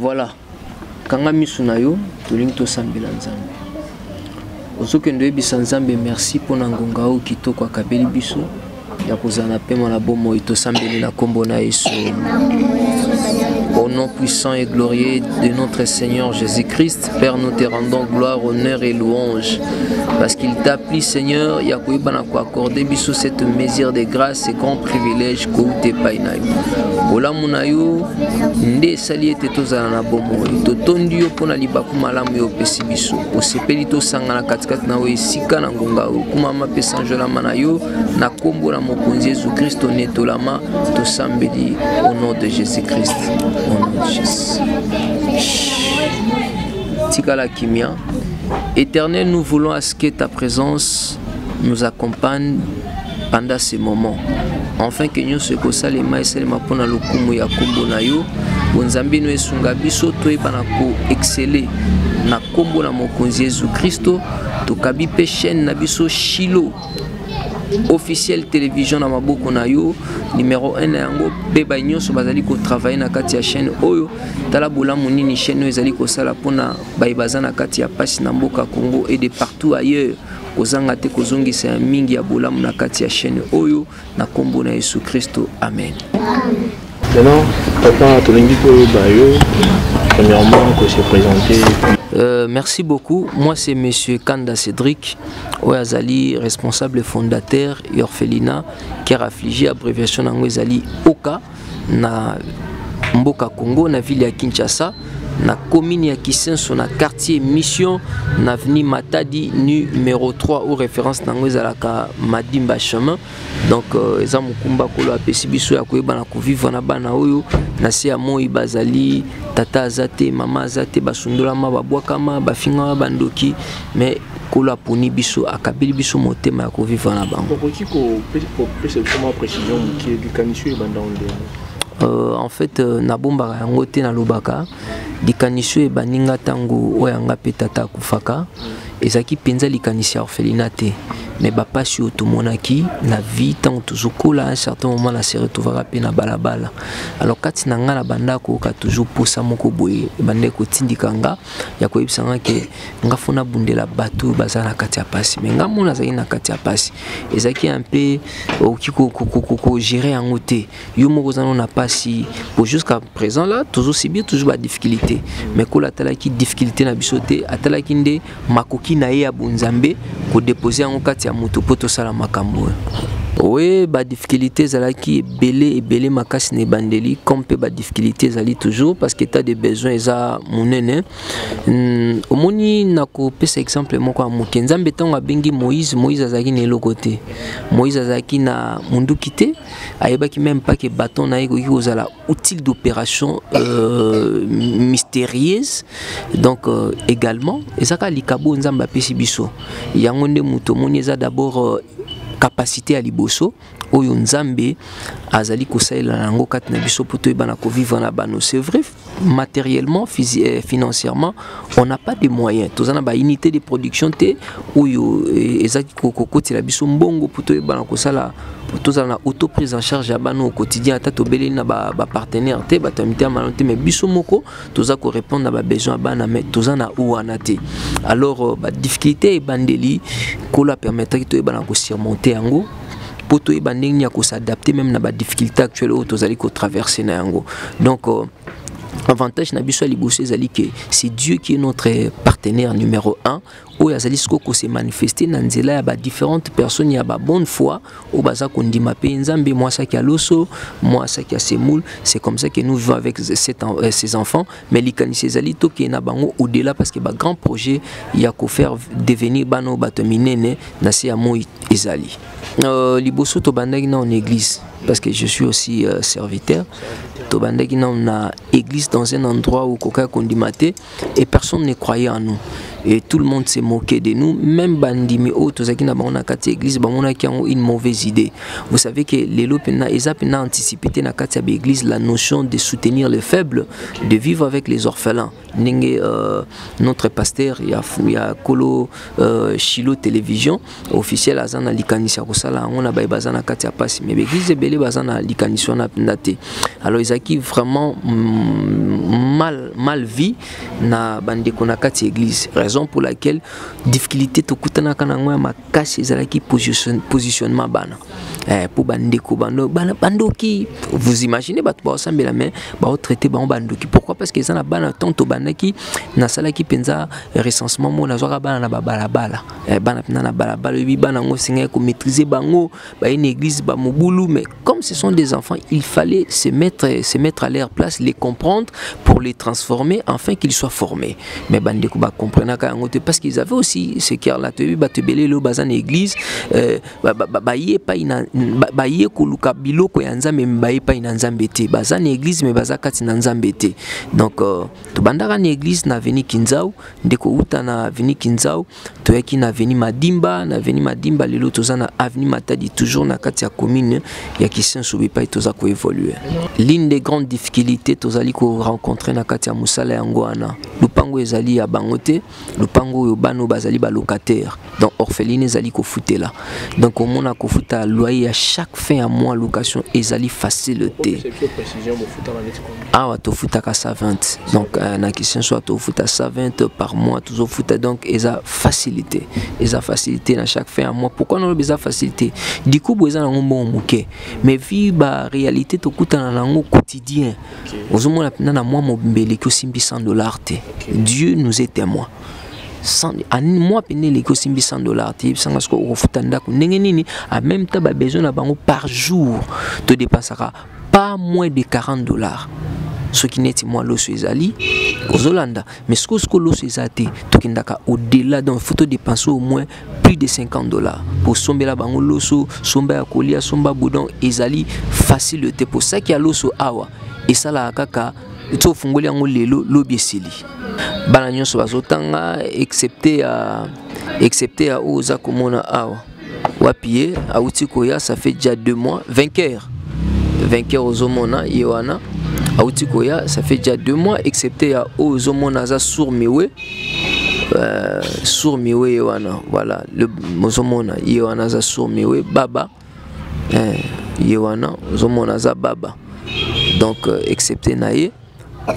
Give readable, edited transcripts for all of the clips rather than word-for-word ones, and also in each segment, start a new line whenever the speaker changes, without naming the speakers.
voilà kanga misunayo tolingi to sambela nzambe ozokende yebisa nzambe merci mpona ngonga oyo kitoko akabeli biso ya kozala na pema na bomoi tosambeli na kombo na Yesu. Au nom puissant et glorieux de notre Seigneur Jésus-Christ, Père, nous te rendons gloire, honneur et louange. Parce qu'il t'a pris, Seigneur, Yakoïba n'a pas accordé biso cette mesure de grâce et grand privilège que vous te païnaï. Ola munayo, nde sali ete tozala na bomo. Totondi yo pona libaku malamu yo pesi biso. Osepeli to sangana katikati na we sika na ngonga o. Kuma mape sanjola manayo na kombo na mokonzi Jésus-Christ netolama to sambeli au nom de Jésus-Christ. Au nom de Jésus. Tikala kimia. Éternel, nous voulons à ce que ta présence nous accompagne pendant ces moments. Enfin que nous se kosalema esalema pona lokumu ya kombo na yo. Bonzambi no esunga biso to ebana ko exceller na kombo na mokonzi Jésus-Christ to kabi pe chaîne na biso Shilo officiel télévision na maboko na yo numéro 1 na yango beba nyonso bazali ko travailler na kati ya chaîne oyo tala bolamu nini chaîne ezali ko sala pona bayibaza na kati ya pasi na mboka Congo et de partout ailleurs kozanga te kozongisa ya mingi ya bolamu na kati ya chaîne oyo na kombo na Yesu Kristo. Amen.
Maintenant, papa tolingi ko bayo premièrement que se présenter.
Merci beaucoup. Moi c'est monsieur Kanda Cédric Oyazali, responsable fondateur et orphelinat Cœur Affligé, abréviation nango ezali Oka na mboka Congo na ville ya Kinshasa na commune ya Kisenso na quartier Mission na avenue Matadi numéro 3 ou référence nango ezalaka Madimba chemin. Donc eza mukumba kolo apesi biso ya koyeba na kovivre na bana oyo na se ya moi bazali tata azate mama azate basundolama babwakama bafinga bandoki mais kolo aponi biso akabeli biso motema ya kovivre na bango. En fait nabomba yango te na lobaka likanisi e baninga tango oyanga pe tata kufaka ezaki penza likanisi ya orphelinat te mais bapasi otomonaki na vie tant tozokola à un certain moment na se retrouvera pe na balabala. Alors kati na nga na bandako ka toujours posa moko boye bandeko tindikanga ya koyebisanga ke nga fona bundela bato bazana kati ya pasi mais nga mona zaki na kati ya pasi ezaki un peu ko gérer yango te yo moko zana na pasi pour jusqu'à présent là toujours subir toujours ba difficulté mais ko la talaki difficulté na bisote atalaki nde makoki na ye ya bonzambe ko déposer yango kati ya moto poto sala makambo. Oui, ba difficulté zalaki belé makasi ne bandeli comme pe ba difficulté zali toujours parce que t'as des besoins eza monene. Omoni nako pesa exemple moko amuke nzambe tonga bengi Moïse azaki ne lokote. Moïse azaki na mundu kité ayebaki même pas que bâton na yeko kozala outil d'opération mystérieuse. Donc également ezaka likabo nzamba pesi biso. Yango nde muto moni eza d'abord capacité à liboso oyo nzambe azali kosalela nango kati na biso poto ebana ko vivre na bano. C'est vrai matériellement financièrement on n'a pas de moyens tozana ba unité de production te oyo ezaki kokoti la biso mbongo poto ebana kosala tozana na auto prise en charge ya bano au quotidien ata tobeli na ba partenaire te batamité malonte mais biso moko toza ko répondre à ba besoin bana mais tozana ouana te. Alors ba difficulté e bandeli ko la permettre que to ebana ko surmonter yango poto e bandeli ya ko s'adapter même na ba difficulté actuelle au tozali ko traverser na yango. Donc avantage na biso liboso ezali que c'est Dieu qui est notre partenaire numéro 1 oyo azali siko se manifester na nzela ya ba différentes personnes ya ba bonne foi o baza kondima pe nzambe mwasa ki aloso mwasa ki asemoul. C'est comme ça que nous vivons avec ces enfants mais likanisi ezali to ki na bango au-delà parce que ba grand projet ya ko faire devenir bano bato minene na se ya moi ezali liboso to bandaki na en église parce que je suis aussi serviteur. Tobandaki na église dans un endroit où koka kondimate et personne ne croyait en nous. et tout le monde s'est moqué de nous, même bandimi autozaki na bango na kati église bamona qui ont une mauvaise idée. Vous savez que les lopena ezapena anticipé na kati église la notion de soutenir les faibles, de vivre avec les orphelins. Notre pasteur il y a Kolo Chilo télévision officiel azana likanisa kosala on a bazana kati ya pasi mais église belé bazana likanisa na pendate. Alors ezaki vraiment mal vie na bande konakati église, raison pour laquelle difficulté to kutana kana ngwa makasi ezalaki positionnement bana pour bande ko bandoki. Vous imaginez ba to sambela mais ba traiter ba bandoki, pourquoi? Parce que ezana bana tonto banaki na sala ki penza recensement mo na zoka bana na balabala bana na balabala bi bana ngo singa ko maîtriser bango ba une église ba mobulu, mais comme ce sont des enfants, il fallait se mettre à leur place, les comprendre pour les transformer afin qu'ils soient formés. Mais bandeko ba comprendre parce qu'ils avaient aussi ce cœur là te ba te belé lo bazan église ba yé pa ina ba yé ko luka biloko ya nzambe ba yé pa ina nzambe te bazan église mais bazakati na nzambe te. Donc to bandaka na église na veni Kinzao ndeko uta na veni Kinzao to yaki na veni Madimba lelo toza na avenue Matadi toujours na kati ya commune ya Kisenso pa toza ko évoluer. L'une des grandes difficultés tozali ko rencontrer na kati ya musala yango wana lupango ezali ya bangote, lupango yo bano bazali ba locataire, donc orpheline ezali ko futela, donc au mona ko futa loyer à chaque fin à mois, location ezali facilité. Ah wa to futa ka 120, donc na question soit to futa 120 par mois toujours futa, donc eza facilité na chaque fin à mois. Pourquoi non beza facilité du coup boza na ngombo muke, mais vi ba réalité to kuta na ngo quotidien ozomona na moi mombele ko simbi $100 te. Dieu nous est témoin. Moi peine les ko simbi $100 te sanga sko ko futanda ko ndenge nini en même temps ba besoin na bango par jour te dépensera pas moins de $40. Ce qui n'est moi l'osso ezali aux Hollanda, mais ce que l'osso ezate tokindaka au-delà, donc il faut te dépenser au moins plus de $50 pour somber la bango l'osso, somba ya kolia, somba boudon ezali facilité pour ça qui a l'osso awa et ça la kaka to fungoli yango lelo lobiesili bana nyonso bazotanga excepté à oza komona awa wapie auti koya ça fait déjà 2 mois vainqueur ozomona yoana auti koya ça fait déjà 2 mois excepté à ozomona za sourmiwe yoana voilà le ozomona yoana za sourmiwe baba yoana ozomona za baba, donc excepté naye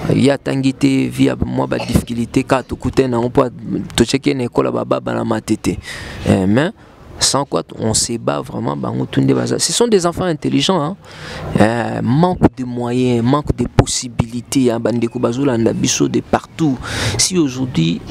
il y a tangité via moi ba difficulté car tout coûter na on peut to checker une école baba na matete, mais sans quoi on se bat vraiment. Ce sont des enfants intelligents, hein? Manque de moyens, manque de possibilités, de partout. Si aujourd'hui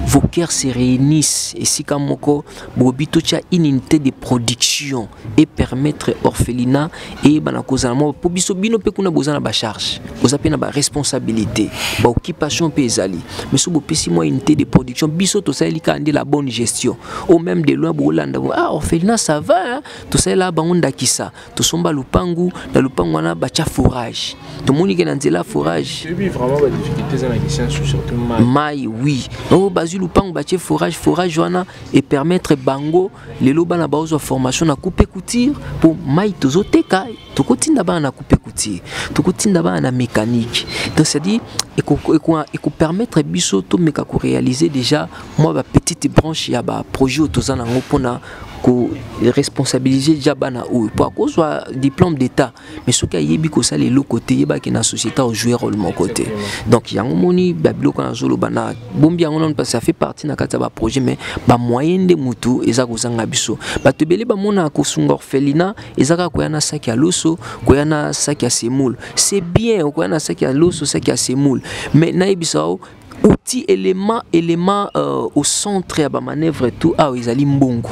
vos cœurs se réunissent et si Kamoko Bobito a une unité de production et permettre orphelinat et banakozamo pour bisobino pe kuna bozana ba charge, bozapena ba responsabilité, ba occupation pezali. Mais si vous pesi moi unité de production biso to ça likande la bonne gestion. Au même de loin bolanda orphelinat ça va, hein? Tout ça là bangonda kisa, to somba lupangu, na lupangu wana bacha forage. Tout le monde qui est dans forage.
Oui, vraiment ba difficulté dans la question surtout
mai oui. Oh bazu lupangu bacha forage wana et permettre bango les loba na bazo formation na couper couture pour mai tozoteka to kotinda ba na couper couture, to kotinda ba na mécanique. Donc c'est dit et ko permettre biso to meka ko réaliser déjà moi ba petite branche ya ba projet autozana ngopona ko responsabiliser déjà bana ou pour cause soit diplôme d'état, mais ce qui a yebi ko ça les lots côté yeba ki na société au jouer rôle mon côté. Donc yango moni babilo kana zolo bana bombi yango non parce que ça fait partie na kata ba projet, mais ba moyen de mutu eza ko zanga biso ba tebele ba mona ko sunga orphelinat ezaka ko yana saki ya loso ko yana saki ya semoule, c'est bien ko yana saki ya loso saki ya semoule, mais na ebisao outil élément au centre ya ba manœuvre tout a ezali mbongo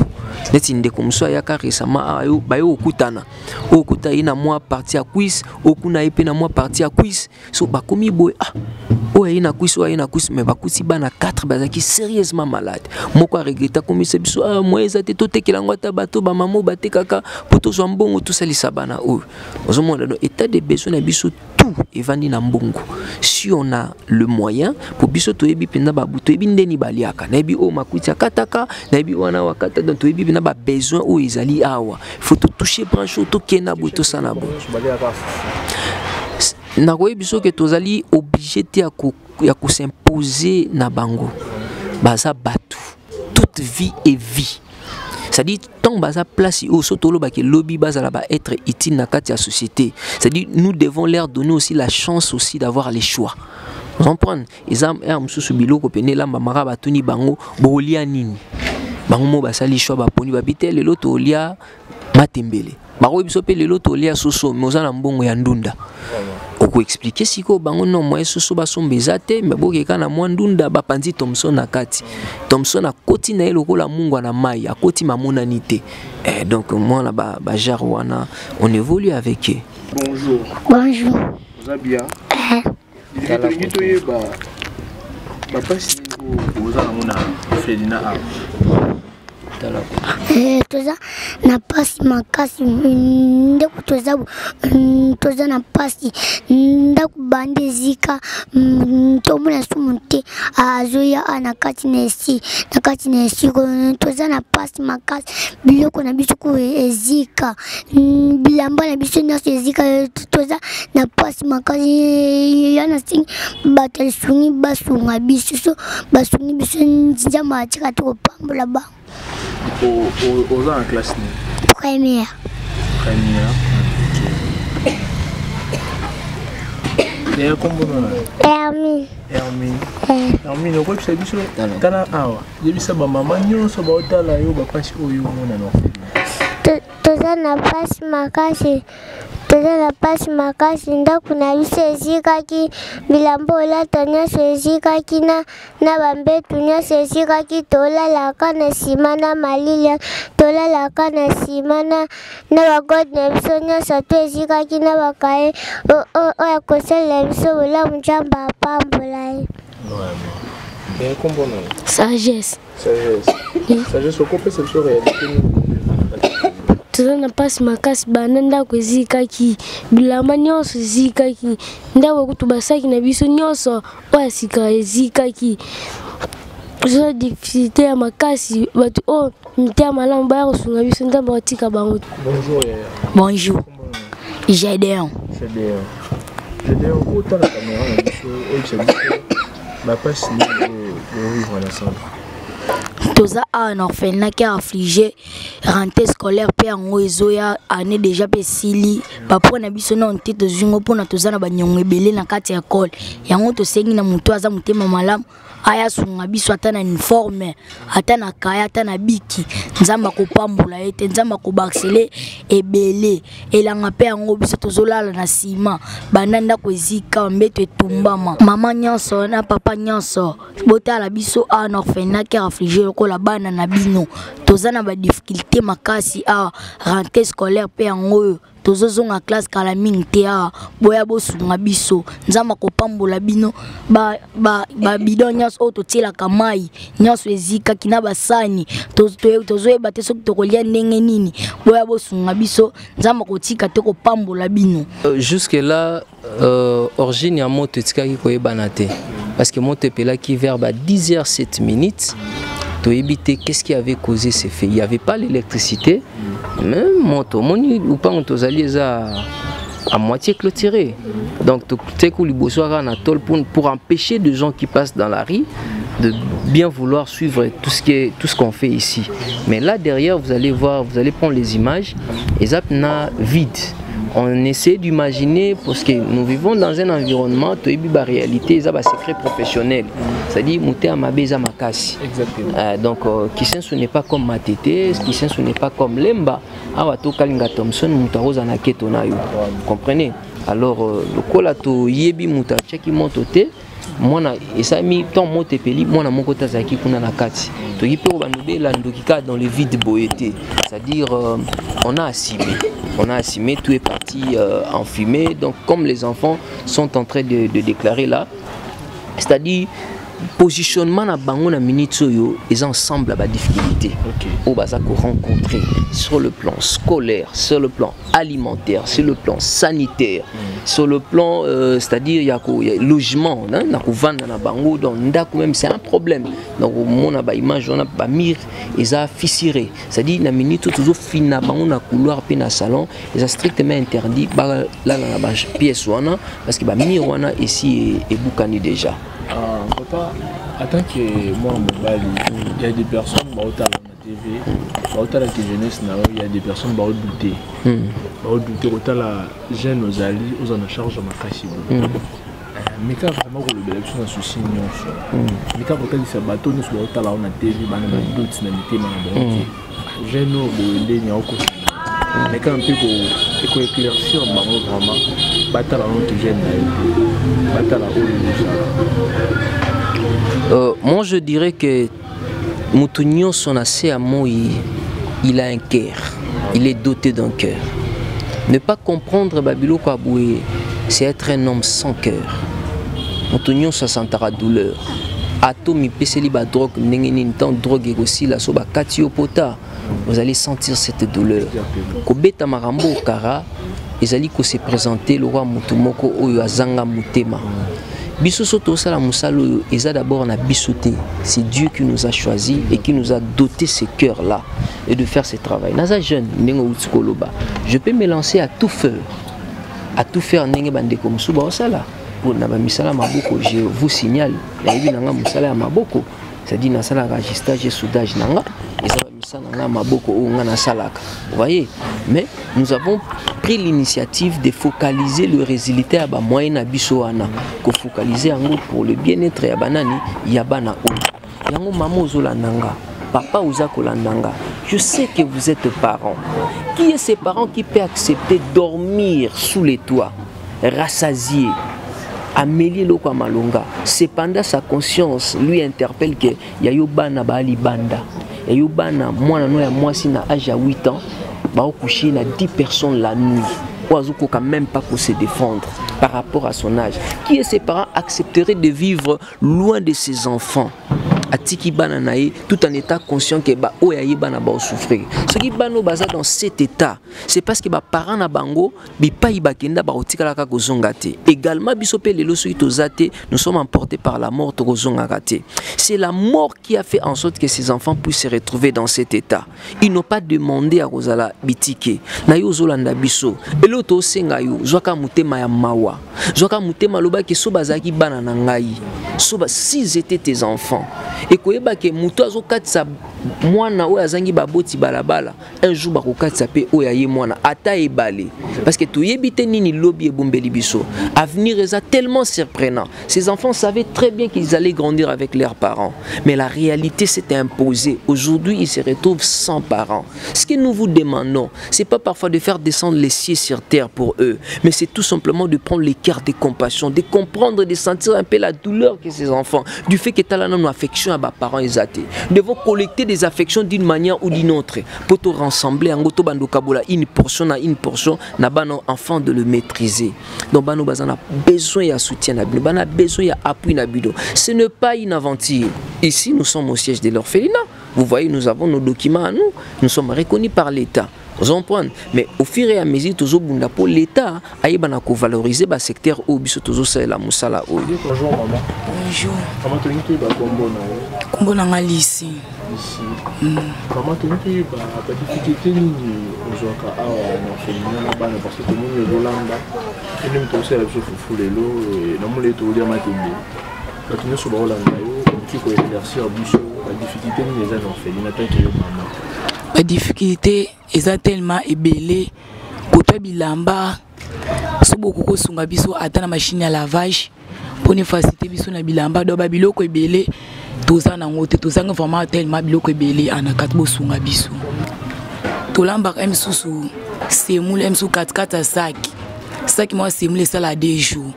neti ndeko mso yaka récemment ayo bayo okutana okuta ina moi partie à quiz okuna epe na moi partie à quiz so bakomi boy o ina quiz mais bakuti bana 4 bazaki sérieusement malade moko a regretter komi sebiso moi ezate to tekela ngota bato ba mamo batekaka poto zo mbongo tout ça lisabana o ozomona no état de besoin na biso tout evandi na mbongo. Si on a le moyen pour biso toyebi penda ba toyebi ndeni baliaka na yebi o makuti akataka na yebi wana wakata donc toyebi penda ba besoin o ezali awa faut to toucher branche to kena boto sana bo na koyebi biso que tozali obligé te ya ko s'imposer na bango baza batu toute vie est vie. C'est-à-dire, tant que place au sotolo ba ke lobby baza ba être utile na kati ya société. C'est-à-dire, nous devons leur donner aussi la chance aussi d'avoir les choix. Vous comprenez? Exemple, mususu biloko pene lamba mara batuni bango bolia nini. Bango mo basali choix ba poni ba bite lelo to lia matembele. Bako biso pe lelo to lia soso mozana mbongo ya ndunda. Oko expliquer siko bango non moi soso ba sombeza te mais boke kana mwa ndunda ba panzi Thompson na kati. Thompson a koti na eloko la mungu na mai a koti mamona nité. Donc moi là ba jarwana on évolue avec eux.
Bonjour.
Bonjour.
Vous allez bien? Papa si vous avez mon Ferdinand.
Toza na pasi makasi ndeko toza na pasi ndako bande zika tomona sumunte azoya na kati na esi toza na pasi makasi biloko na biso ko ezika bilamba na biso nyonso ezika toza na pasi makasi yana sing batal sungi basunga biso so basungi biso njama atika to pambola ba
Aux en classe
première.
Et comment
Hermine.
Hermine, on peut que ça dise tala awa. J'ai vu ça maman nyo so ba otala yo ba pasi oyo mona no.
Toza na pasi makasi ndako na biso ezikaki bilambo olata nyonso ezikaki na bambetu nyonso ezikaki tolalaka na nsima na malili tolalaka na nsima na bagode na biso nyonso to ezikaki na bakaye oyo kosalela biso bolamu nzambe apambola ye. Sagesse.
Sagesse, au complet, c'est le réalité.
Toza na pasi makasi bana ndako ezikaki bilamba nyonso ezikaki ndako kutu basaki na biso nyonso oya sika ezikaki toza difficulté ya makasi batu o mite ya malamu baya kosunga biso ndambo batika bango.
Bonjour.
Bonjour. Gédéon.
Gédéon, autant la caméra na biso ba pasi au vivre ensemble.
Toza un orphelinat qui a affligé rentrée scolaire pe en ozoya année déjà pe sili papa na biso na ntete zungo pona toza na banyongo ebele na kati ya école yango to sengi na muto aza mutema malamu aya sunga biso ata na uniforme ata na kaya ata na biki nzamba ko pambola ete nzamba ko baxele ebele elanga pe yango biso tozolala na sima bananda ko ezika mbeto etumbama mama nyonso na papa nyonso botala biso un orphelinat qui a affligé la bana na bino toza na ba difficulté makasi a rentrée scolaire pe yango tozozonga classe kala mingi te a boya bosunga biso nzamba kopambola bino ba bidon nyonso oyo totielaka mai nyonso ezika kina basani tozoyeba te soki tokolia ndenge nini boya bosunga biso nzamba kotika te kopambola bino.
Jusque là origine ya moto etikaki koyebana te parce que moto epelaki vers 10h07. To éviter qu'est-ce qui avait causé ces faits. Il n'y avait pas l'électricité, même moto, ou pas on à moitié clôturé. Donc pour empêcher des gens qui passent dans la rue de bien vouloir suivre tout ce qu'on fait ici. Mais là derrière vous allez voir, vous allez prendre les images, et ça n'a vide. On essaie d'imaginer parce que nous vivons dans un environnement qui est la réalité, c'est un secret professionnel. C'est-à-dire que Exactement. Donc, qui ce n'est pas comme Matete, qui ce n'est pas comme Lemba. Thompson, vous comprenez? Alors, le colato yebi muta cheki montote. Moi, et ça mis tant monte peli, moi na moko tazaki kuna na kati. To yipe obanube la ndokika dans le vide boété. C'est-à-dire, on a assumé, tout est parti en fumée. Donc, comme les enfants sont en train de déclarer là, c'est-à-dire, positionnement na bango na minute yo ils ensemble à difficulté au baza ko rencontrer sur le plan scolaire, sur le plan alimentaire, sur le plan sanitaire, sur le plan c'est-à-dire il y a logement na ko vendre na bango donc ndako même c'est un problème donc mon ba image on a ba mire ils a fissuré c'est-à-dire na minute toujours fina bango na couloir pe na salon ils a strictement interdit ba là na ba pièce wana parce que ba mire wana ici est boucani déjà.
Papa, en tant que moi, il y a des personnes qui ont la TV, qui la jeunesse, il y a des personnes qui ont douté. Autant la jeune aux alliés, aux en charge de ma casse. Mais quand vraiment le bénéfice d'un souci, mais quand vous avez des bateaux, nous sommes là, on a TV, on a d'autres dynamités, jeune au ligne au côté. Mais quand on peut éclaircir, vraiment, battre la jeune, battre la
moi je dirais que Moutounion son assez à moi il a un cœur, il est doté d'un cœur. Ne pas comprendre Babilo Kaboué, c'est être un homme sans cœur. Moutounion ça sentira douleur. Atomi peseli ba drogue n'engeni tant drogue aussi la soba katio pota. Vous allez sentir cette douleur. Kobeta marambo kara, ils allaient se présenter le roi Moutoumoko oyo azanga mutema. Bisosoto sala musalo eza d'abord na bisoté. C'est Dieu qui nous a choisi et qui nous a doté ces cœurs là et de faire ce travail. Naza jeune nengo utkoloba. Je peux me lancer à tout faire nenge bande comme suba osala. Pour na ba misala maboko je vous signale la yebi nanga musala ya maboko. C'est-à-dire na sala registrage et soudage nanga eza ba misala nanga maboko o nga na salaka. Vous voyez? Mais nous avons pris l'initiative de focaliser le résultat à ba moyen na biso wana ko focaliser yango pour le bien-être ya banani ya bana o yango mama ozolandanga papa ozakolandanga. Je sais que vous êtes parents. Qui est ces parents qui peut accepter dormir sous les toits rassasiés Amélie Loko Malonga? Cependant sa conscience lui interpelle que yayobana bali banda yayobana mwana no ya mwasi na âge à 8 ans va coucher na 10 personnes la nuit. Oazuko quand même pas pour se défendre par rapport à son âge. Qui est ses parents accepteraient de vivre loin de ses enfants? Atiki bananae tout en étant conscient que ba oyaye bana ba souffrir. Ce qui bano baza dans cet état, c'est parce que ba parents na bango bi pa ibakenda ba otikala ka kozongate. Également bisope lelo soki tozate, nous sommes emportés par la mort to kozongate. C'est la mort qui a fait en sorte que ces enfants puissent se retrouver dans cet état. Ils n'ont pas demandé à Rosala bitike. Na yo zolanda biso. Elo to senga yo zwaka mutema ya mawa. Zwaka mutema loba ke so bazaki bana na ngai. So ba s'ils étaient tes enfants. Et koyeba ke muto azokatisa mwana oyo azangi baboti balabala un jour bakokatisa pe oyo aye mwana ata ebale parce que toyebi te nini lobi ebombeli biso. Avenir est tellement surprenant. Ces enfants savaient très bien qu'ils allaient grandir avec leurs parents, mais la réalité s'est imposée. Aujourd'hui ils se retrouvent sans parents. Ce que nous vous demandons, c'est pas parfois de faire descendre les cieux sur terre pour eux, mais c'est tout simplement de prendre les cœurs de compassion, de comprendre, de sentir un peu la douleur que ces enfants, du fait que talana nos affections à bas parents exatés. Nous devons collecter des affections d'une manière ou d'une autre pour te rassembler en goto bando kabola une portion na bano enfant de le maîtriser. Donc bano bazana besoin de soutien na bino, bana besoin de appui na bino. Ce n'est pas une aventure. Ici nous sommes au siège de l'orphelinat. Vous voyez, nous avons nos documents à nous. Nous sommes reconnus par l'État. Vous comprenez? Mais au fur et à mesure, pour l'État, il va valoriser le secteur où il la musala.
Bonjour maman.
Bonjour.
Comment tu es
Kombo na lycée.
Comment tu es pas difficulté ni ozoka awa na orphelinat na bana parce que tout le monde est Rolanda. Et nous tous la fofu lelo na mole to dia matembe. Quand nous sommes Rolanda yo qui ko exercer biso la difficulté ni les orphelinats tant que maman.
La difficulté est tellement ébélée côté bilamba so beaucoup ko sunga biso ata na machine à lavage pour ne faciliter biso na bilamba do ba biloko ébélé toza na ngote tozanga vraiment tellement biloko ébélé anakat bo sunga biso to lamba msusu semule msu 4 à sac moi semule ça la 2 jours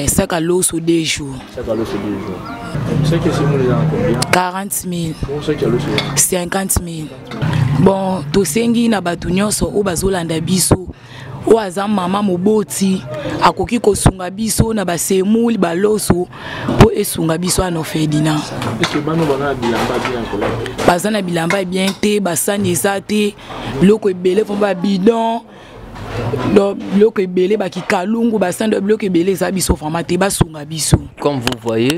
sac à l'eau sur 2 jours
C'est que semule là combien
40 000
bon ça qui a le
50 000 bon to sengi na batu nyonso o bazolanda biso o aza mama moboti akoki kosunga biso na basemuli baloso po esunga biso ana Ferdinand.
Est-ce bano bana bilamba bien kola?
Bazana bilamba bien te, basani eza te, biloko ebele fo ba bidon. Biloko ebele baki kalungu basani biloko ebele eza biso vraiment te basunga biso.
Comme vous voyez,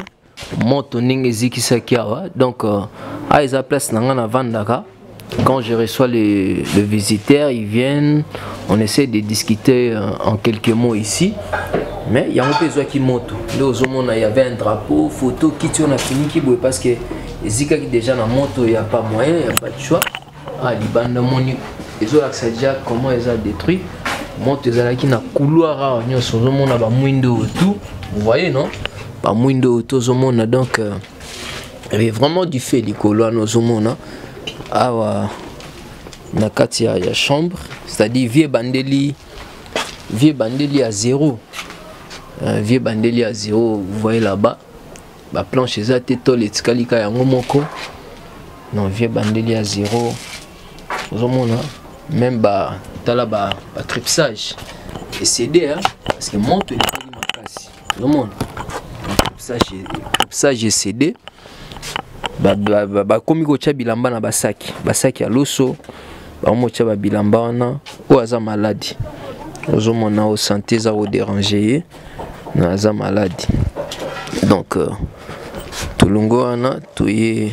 moto ninge zikisa kiawa. Donc à esa place nanga vandaka. Quand je reçois les visiteurs, ils viennent, on essaie de discuter en quelques mots ici. Mais il y a un peu qui monte. Il y avait un drapeau, photo, qui on a fini qui boue parce que Zika qui déjà dans la moto, il n'y a pas moyen, il n'y a pas de choix. Ah, les bandes de moni, ils ont accès déjà comment ils ont détruit. Moto, ils ont qui na couloir, ils sont au monde, tout. Vous voyez, non? Pas moins de tout au monde, donc il y avait vraiment du fait, les couloirs, nos hommes. Ah, na kati ya chambre, c'est-à-dire vieux bandeli à zéro. Vieux bandeli à zéro, vous voyez là-bas. La planche est à tête, les tkalika ya ngomoko. Non, vieux bandeli à zéro. Même tala ba tripsage. Et CD, hein, parce que monte les makasi. Tout le monde. Tripsage et CD. Komi kocha bilamba na basaki ya loso bamocha ba bilamba wana o aza maladi ozomona o santé za o déranger na aza maladi donc tulungo wana toye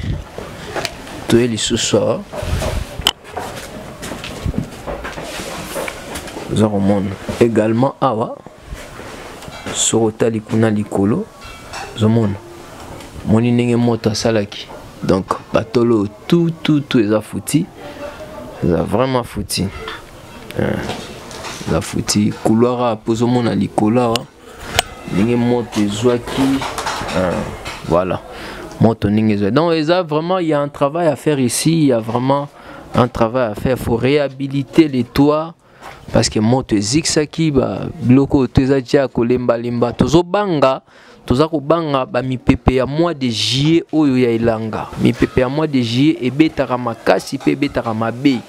lisusu za romona également awa sorota likuna likolo zomona moni ndenge moto asalaki. Donc batolo tout est foutu. Ils ont vraiment foutu. Ils ont foutu couloir à poser mon alikola. Ndenge moto ezwaki. Voilà. Moto ndenge. Donc vraiment il y a un travail à faire ici, il y a vraiment un travail à faire, il faut réhabiliter les toits parce que moto zixaki ba bloko tezaja kolemba lemba tozo banga. Tozako banga ba mipepe ya mois de juillet oyo ya ilanga mipepe ya mois de juillet ebetaka makasi pe betaka mabe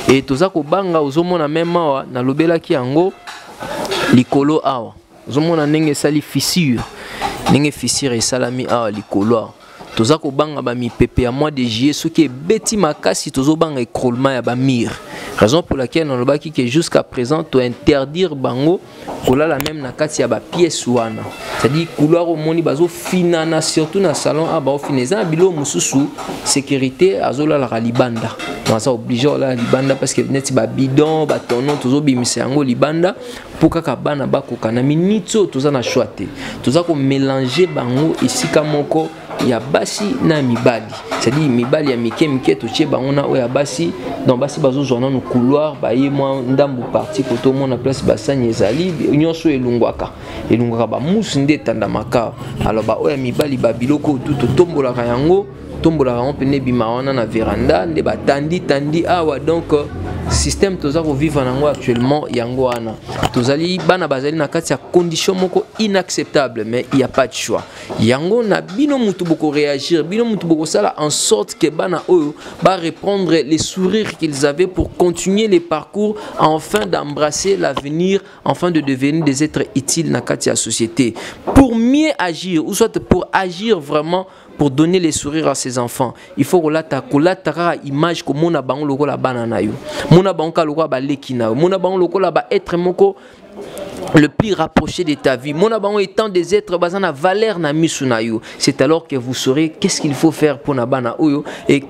et tozako banga ozomona même awa na lobelaki yango likolo awa ozomona ndenge sali fissure et salami awa likolo awa tozako banga ba mipepe ya mois de juillet soki ebeti makasi tozo banga écroulement ya ba mire. Raison pour laquelle on a dit que jusqu'à présent, tu interdire bango kolala même na kati ya ba pièce wana. C'est-à-dire couloir au moni bazo finana surtout na salon a ba fineza bilo mususu sécurité azola la libanda. On ça obligé la libanda parce que net ba bidon ba tonon tozo bimisa yango libanda pour kaka bana ba kokana minito toza na choité. Toza ko mélanger bango ici kamoko ya basi na mibali. C'est-à-dire mibali ya mike toche bango na oya basi donc basi bazo zona no couloir ba ye moi ndambu parti ko to mona place basani ezali nyonso elungwaka ba musu nde tandamaka alors ba oya mibali ba biloko tout tombola yango tombola on pene bima wana na veranda nde ba tandi awa donc système toza ko vivre nango actuellement yango wana tozali bana bazali na kati ya condition moko inacceptable mais il y a pas de choix yango na bino mutu boko réagir bino mutu boko sala en sorte que bana oyo ba reprendre les sourires qu'ils avaient pour continuer les parcours afin d'embrasser l'avenir afin de devenir des êtres utiles na kati ya société pour mieux agir ou soit pour agir vraiment pour donner les sourires à ses enfants. Il faut que la image comme mon abang loko la banana yo. Mon abang ka loko ba lekina. Mon abang loko la ba être moko le plus rapproché de ta vie. Mon abang étant des êtres basana valeur na misunayo. C'est alors que vous saurez qu'est-ce qu'il faut faire pour nabana oyo et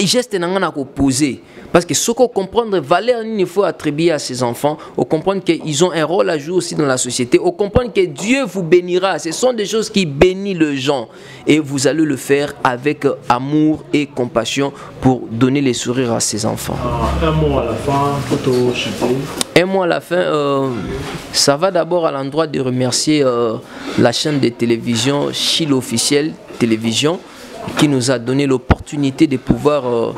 geste nangana ko poser. Parce que ce qu'on comprendre valeur il faut attribuer à ses enfants, on comprendre qu'ils ont un rôle à jouer aussi dans la société, on comprendre que Dieu vous bénira. Ce sont des choses qui bénissent les gens et vous allez le faire avec amour et compassion pour donner les sourires à ses enfants.
Un mot à la fin, photo chanter.
Un mot à la fin, ça va d'abord à l'endroit de remercier la chaîne de télévision Chile Officiel Télévision qui nous a donné l'opportunité de pouvoir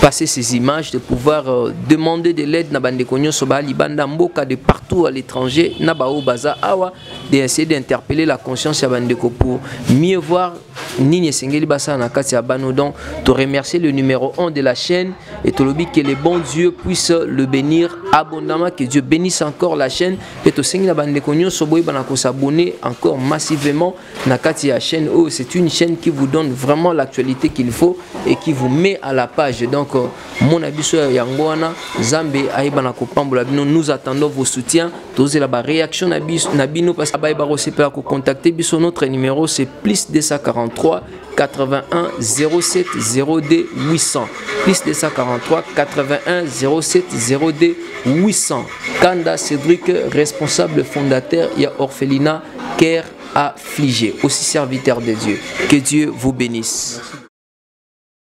passer ces images, de pouvoir demander de l'aide na bande konyo soba libanda mboka de partout à l'étranger na bao baza awa, d'essayer d'interpeller la conscience ya bande ko pour mieux voir nini sengeli basa na kati ya bano. Donc te remercier le numéro 1 de la chaîne et te lobi que le bon Dieu puisse le bénir abondamment, que Dieu bénisse encore la chaîne et te sengeli na bande konyo soboy bana ko s'abonner encore massivement na kati ya chaîne. Oh, c'est une chaîne qui vous donne vraiment l'actualité qu'il faut et qui vous met à la page. Donc mon abisso yangoana Zambé aibana ko pambola bino, nous attendons vos soutiens, tous la réaction na bino parce que ba recevra ko contacter biso. Notre numéro c'est plus 243 81 07 02 800 plus 243 81 07 02 800. Kanda Cédric, responsable fondateur, il y a orphelinat Cœur Affligé, aussi serviteur de Dieu. Que Dieu vous bénisse.